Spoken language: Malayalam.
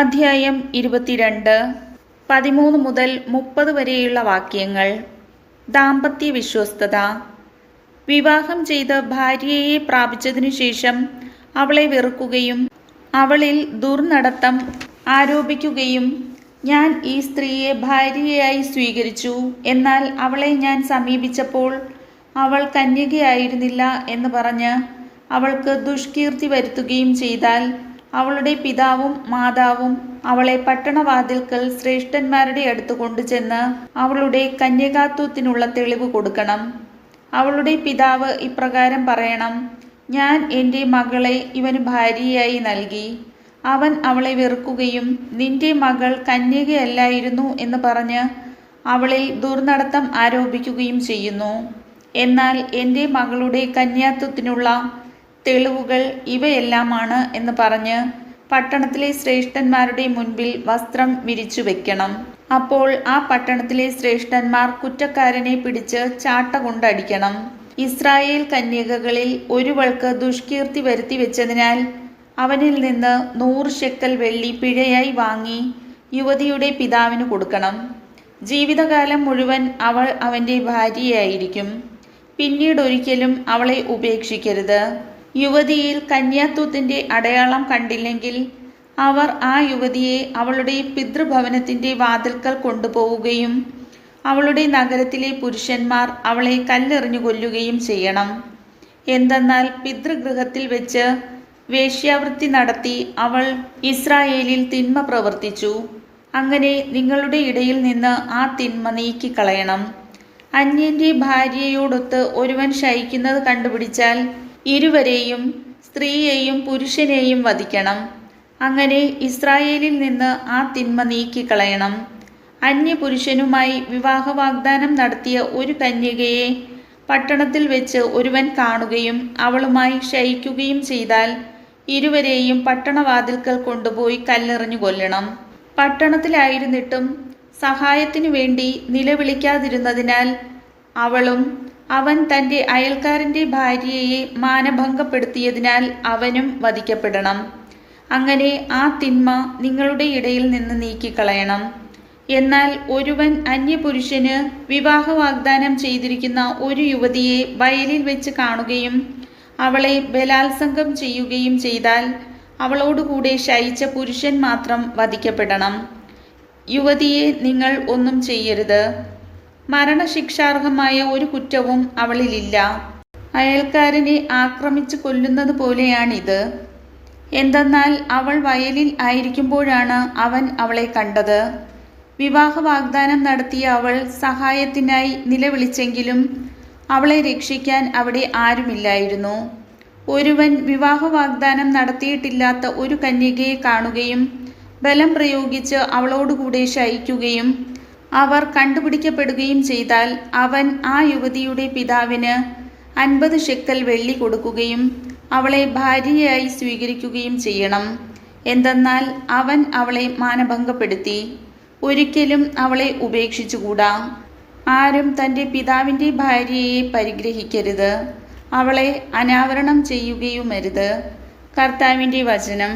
അധ്യായം 22 13 മുതൽ 30 വരെയുള്ള വാക്യങ്ങൾ. ദാമ്പത്യ വിശ്വസ്തത. വിവാഹം ചെയ്ത് ഭാര്യയെ പ്രാപിച്ചതിനു ശേഷം അവളെ വെറുക്കുകയും അവളിൽ ദുർനടത്തം ആരോപിക്കുകയും, ഞാൻ ഈ സ്ത്രീയെ ഭാര്യയായി സ്വീകരിച്ചു, എന്നാൽ അവളെ ഞാൻ സമീപിച്ചപ്പോൾ അവൾ കന്യകയായിരുന്നില്ല എന്ന് പറഞ്ഞ് അവൾക്ക് ദുഷ്കീർത്തി വരുത്തുകയും ചെയ്താൽ, അവളുടെ പിതാവും മാതാവും അവളെ പട്ടണവാതിൽക്കൽ ശ്രേഷ്ഠന്മാരുടെ അടുത്ത് കൊണ്ടുചെന്ന് അവളുടെ കന്യകാത്വത്തിനുള്ള തെളിവ് കൊടുക്കണം. അവളുടെ പിതാവ് ഇപ്രകാരം പറയണം: ഞാൻ എൻ്റെ മകളെ ഇവന് ഭാര്യയായി നൽകി. അവൻ അവളെ വെറുക്കുകയും നിന്റെ മകൾ കന്യകയല്ലായിരുന്നു എന്ന് പറഞ്ഞ് അവളിൽ ദുർനടത്തം ആരോപിക്കുകയും ചെയ്യുന്നു. എന്നാൽ എൻ്റെ മകളുടെ കന്യാത്വത്തിനുള്ള തെളിവുകൾ ഇവയെല്ലാമാണ് എന്ന് പറഞ്ഞ് പട്ടണത്തിലെ ശ്രേഷ്ഠന്മാരുടെ മുൻപിൽ വസ്ത്രം വിരിച്ചു വെക്കണം. അപ്പോൾ ആ പട്ടണത്തിലെ ശ്രേഷ്ഠന്മാർ കുറ്റക്കാരനെ പിടിച്ച് ചാട്ട കൊണ്ടടിക്കണം. ഇസ്രായേൽ കന്യകകളിൽ ഒരുവൾക്ക് ദുഷ്കീർത്തി വരുത്തി വെച്ചതിനാൽ അവനിൽ നിന്ന് 100 ശെക്കൽ വെള്ളി പിഴയായി വാങ്ങി യുവതിയുടെ പിതാവിന് കൊടുക്കണം. ജീവിതകാലം മുഴുവൻ അവൾ അവൻ്റെ ഭാര്യയായിരിക്കും. പിന്നീടൊരിക്കലും അവളെ ഉപേക്ഷിക്കരുത്. യുവതിയിൽ കന്യാത്വത്തിൻ്റെ അടയാളം കണ്ടില്ലെങ്കിൽ അവർ ആ യുവതിയെ അവളുടെ പിതൃഭവനത്തിൻ്റെ വാതിൽക്കൽ കൊണ്ടുപോവുകയും അവളുടെ നഗരത്തിലെ പുരുഷന്മാർ അവളെ കല്ലെറിഞ്ഞു കൊല്ലുകയും ചെയ്യണം. എന്തെന്നാൽ പിതൃഗൃഹത്തിൽ വെച്ച് വേശ്യാവൃത്തി നടത്തി അവൾ ഇസ്രായേലിൽ തിന്മ പ്രവർത്തിച്ചു. അങ്ങനെ നിങ്ങളുടെ ഇടയിൽ നിന്ന് ആ തിന്മ നീക്കിക്കളയണം. അന്യൻ്റെ ഭാര്യയോടൊത്ത് ഒരുവൻ ശയിക്കുന്നത് കണ്ടുപിടിച്ചാൽ ഇരുവരെയും, സ്ത്രീയെയും പുരുഷനെയും വധിക്കണം. അങ്ങനെ ഇസ്രായേലിൽ നിന്ന് ആ തിന്മ നീക്കിക്കളയണം. അന്യപുരുഷനുമായി വിവാഹ വാഗ്ദാനം നടത്തിയ ഒരു കന്യകയെ പട്ടണത്തിൽ വെച്ച് ഒരുവൻ കാണുകയും അവളുമായി ശയിക്കുകയും ചെയ്താൽ ഇരുവരെയും പട്ടണവാതിൽക്കൽ കൊണ്ടുപോയി കല്ലെറിഞ്ഞു കൊല്ലണം. പട്ടണത്തിലായിരുന്നിട്ടും സഹായത്തിനു വേണ്ടി നിലവിളിക്കാതിരുന്നതിനാൽ അവളും അവൻ തൻ്റെ അയൽക്കാരൻ്റെ ഭാര്യയെ മാനഭംഗപ്പെടുത്തിയതിനാൽ അവനും വധിക്കപ്പെടണം. അങ്ങനെ ആ തിന്മ നിങ്ങളുടെ ഇടയിൽ നിന്ന് നീക്കിക്കളയണം. എന്നാൽ ഒരുവൻ അന്യപുരുഷന് വിവാഹ വാഗ്ദാനം ചെയ്തിരിക്കുന്ന ഒരു യുവതിയെ വയലിൽ വെച്ച് കാണുകയും അവളെ ബലാത്സംഗം ചെയ്യുകയും ചെയ്താൽ അവളോടുകൂടെ ശയിച്ച പുരുഷൻ മാത്രം വധിക്കപ്പെടണം. യുവതിയെ നിങ്ങൾ ഒന്നും ചെയ്യരുത്. മരണശിക്ഷാർഹമായ ഒരു കുറ്റവും അവളിലില്ല. അയൽക്കാരനെ ആക്രമിച്ചു കൊല്ലുന്നത് പോലെയാണിത്. എന്തെന്നാൽ അവൾ വയലിൽ ആയിരിക്കുമ്പോഴാണ് അവൻ അവളെ കണ്ടത്. വിവാഹ വാഗ്ദാനം നടത്തിയ അവൾ സഹായത്തിനായി നിലവിളിച്ചെങ്കിലും അവളെ രക്ഷിക്കാൻ അവിടെ ആരുമില്ലായിരുന്നു. ഒരുവൻ വിവാഹ വാഗ്ദാനം നടത്തിയിട്ടില്ലാത്ത ഒരു കന്യകയെ കാണുകയും ബലം പ്രയോഗിച്ച് അവളോടുകൂടെ ശയിക്കുകയും അവർ കണ്ടുപിടിക്കപ്പെടുകയും ചെയ്താൽ അവൻ ആ യുവതിയുടെ പിതാവിന് 50 ശെക്കൽ വെള്ളി കൊടുക്കുകയും അവളെ ഭാര്യയായി സ്വീകരിക്കുകയും ചെയ്യണം. എന്തെന്നാൽ അവൻ അവളെ മാനഭംഗപ്പെടുത്തി. ഒരിക്കലും അവളെ ഉപേക്ഷിച്ചുകൂടാ. ആരും തൻ്റെ പിതാവിൻ്റെ ഭാര്യയെ പരിഗ്രഹിക്കരുത്. അവളെ അനാവരണം ചെയ്യുകയുമരുത്. കർത്താവിൻ്റെ വചനം.